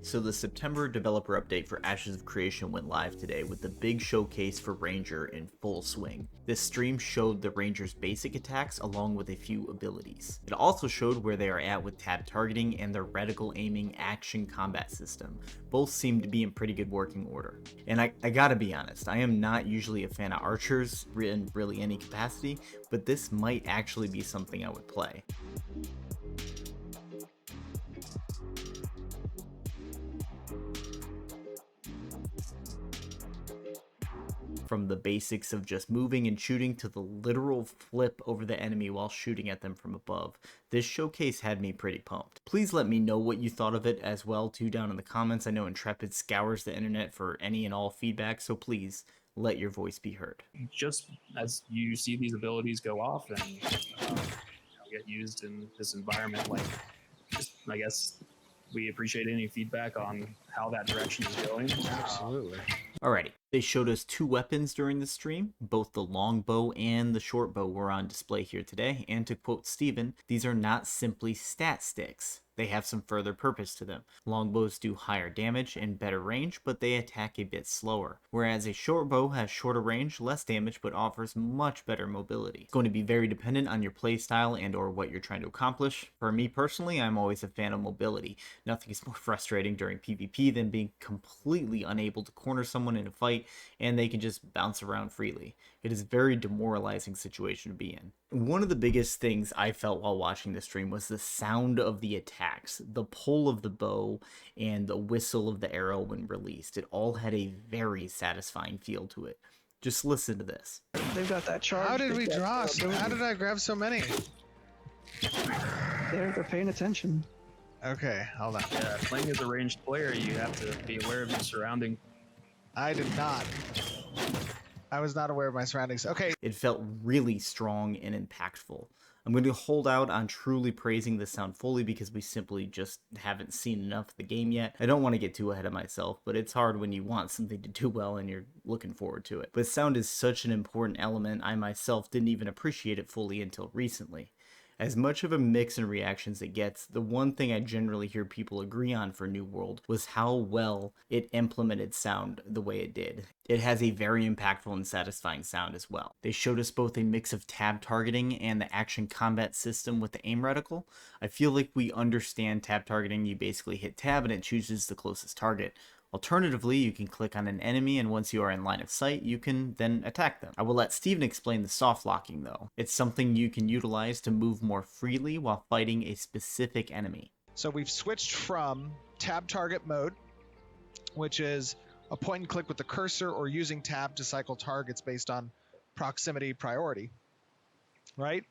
So the September developer update for Ashes of Creation went live today with the big showcase for Ranger in full swing. This stream showed the Ranger's basic attacks along with a few abilities. It also showed where they are at with tab targeting and their reticle aiming action combat system. Both seem to be in pretty good working order. And I gotta be honest, I am not usually a fan of archers in really any capacity, but this might actually be something I would play. From the basics of just moving and shooting to the literal flip over the enemy while shooting at them from above. This showcase had me pretty pumped. Please let me know what you thought of it as well too down in the comments. I know Intrepid scours the internet for any and all feedback, so please let your voice be heard. Just as you see these abilities go off and get used in this environment, I guess we appreciate any feedback on how that direction is going. Absolutely. Alrighty, they showed us two weapons during the stream. Both the longbow and the shortbow were on display here today, and to quote Steven, these are not simply stat sticks. They have some further purpose to them. Longbows do higher damage and better range, but they attack a bit slower, whereas a shortbow has shorter range, less damage, but offers much better mobility. It's going to be very dependent on your playstyle and or what you're trying to accomplish. For me personally, I'm always a fan of mobility. Nothing is more frustrating during PvP than being completely unable to corner someone in a fight and they can just bounce around freely. It is a very demoralizing situation to be in. One of the biggest things I felt while watching the stream was the sound of the attacks, the pull of the bow, and the whistle of the arrow when released. It all had a very satisfying feel to it. Just listen to this. They've got that charge. How did we draw? How did I grab so many? They're paying attention. Okay, hold on. Yeah, playing as a ranged player, you have to be aware of your surrounding. I did not. I was not aware of my surroundings. Okay. It felt really strong and impactful. I'm going to hold out on truly praising the sound fully because we simply just haven't seen enough of the game yet. I don't want to get too ahead of myself, but it's hard when you want something to do well and you're looking forward to it. But sound is such an important element, I myself didn't even appreciate it fully until recently. As much of a mix in reactions it gets, the one thing I generally hear people agree on for New World was how well it implemented sound the way it did. It has a very impactful and satisfying sound as well. They showed us both a mix of tab targeting and the action combat system with the aim reticle. I feel like we understand tab targeting. You basically hit tab and it chooses the closest target. Alternatively, you can click on an enemy and once you are in line of sight, you can then attack them. I will let Steven explain the soft locking though. It's something you can utilize to move more freely while fighting a specific enemy. So we've switched from tab target mode, which is a point and click with the cursor or using tab to cycle targets based on proximity priority, right?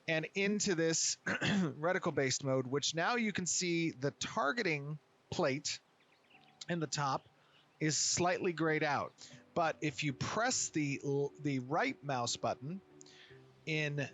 And into this reticle based mode, which now you can see the targeting plate in the top is slightly grayed out, but if you press the right mouse button in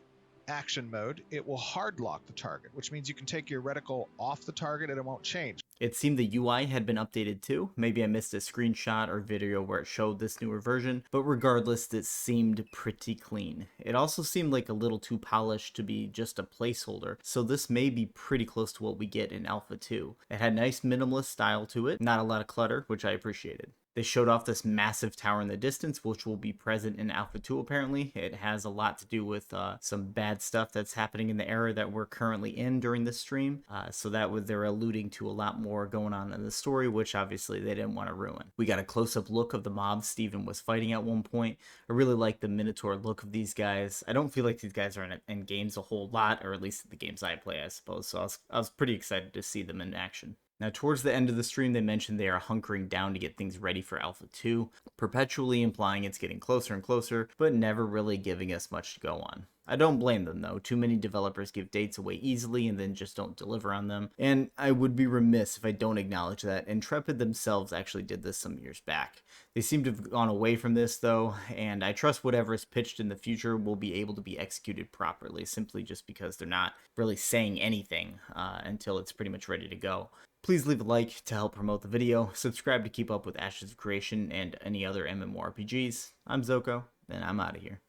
action mode, it will hard lock the target, which means you can take your reticle off the target and it won't change. It seemed the UI had been updated too. Maybe I missed a screenshot or video where it showed this newer version, but regardless, it seemed pretty clean. It also seemed like a little too polished to be just a placeholder, so this may be pretty close to what we get in Alpha 2. It had nice minimalist style to it, not a lot of clutter, which I appreciated. They showed off this massive tower in the distance, which will be present in Alpha 2 apparently. It has a lot to do with some bad stuff that's happening in the era that we're currently in during this stream. So that they're alluding to a lot more going on in the story, which obviously they didn't want to ruin. We got a close-up look of the mobs Steven was fighting at one point. I really like the Minotaur look of these guys. I don't feel like these guys are in games a whole lot, or at least the games I play, I suppose. So I was pretty excited to see them in action. Now, towards the end of the stream, they mentioned they are hunkering down to get things ready for Alpha 2, perpetually implying it's getting closer and closer, but never really giving us much to go on. I don't blame them though. Too many developers give dates away easily and then just don't deliver on them. And I would be remiss if I don't acknowledge that Intrepid themselves actually did this some years back. They seem to have gone away from this though, and I trust whatever is pitched in the future will be able to be executed properly, simply just because they're not really saying anything until it's pretty much ready to go. Please leave a like to help promote the video, subscribe to keep up with Ashes of Creation and any other MMORPGs. I'm Zoko, and I'm out of here.